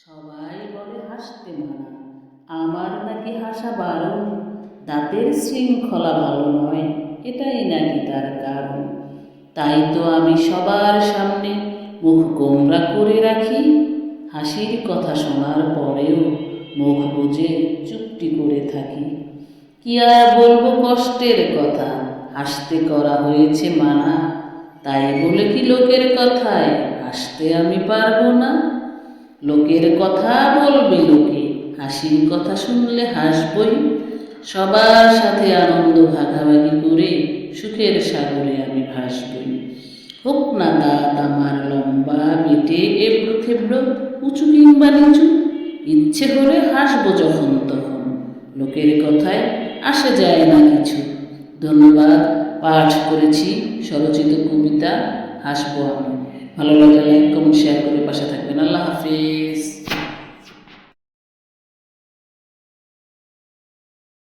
সবাই বলে হাসতে মানা, আমার নাকি হাসা বারণ। দাঁতের শৃঙ্খলা ভালো নয়, এটাই নাকি তার কারণ। তাই তো আমি সবার সামনে মুখ গোমরা করে রাখি। হাসির কথা শোনার পরেও মুখ বুজে চুপটি করে থাকি। কি আর বলবো কষ্টের কথা, হাসতে করা হয়েছে মানা। তাই বলে কি লোকের কথায় হাসতে আমি পারবো না? লোকের কথা বলবে লোকে, হাসির কথা শুনলে হাসবই। সবার সাথে আনন্দ ভাগাভাগি করে সুখের সাগরে আমি ভাসবই। হোক না দাঁত আমার লম্বা বেটে এবড়ো থেবড়ো, উঁচু কিংবা নিচু, ইচ্ছে করে হাসবো যখন তখন। লোকের কথায় আসে যায় না কিছু। ধন্যবাদ। পাঠ করেছি স্বরচিত কবিতা হাসবো আমি। ভালো লাগলে লাইক কমেন্ট শেয়ার করে পাশে থাকবেন। আল্লাহ হাফিজ।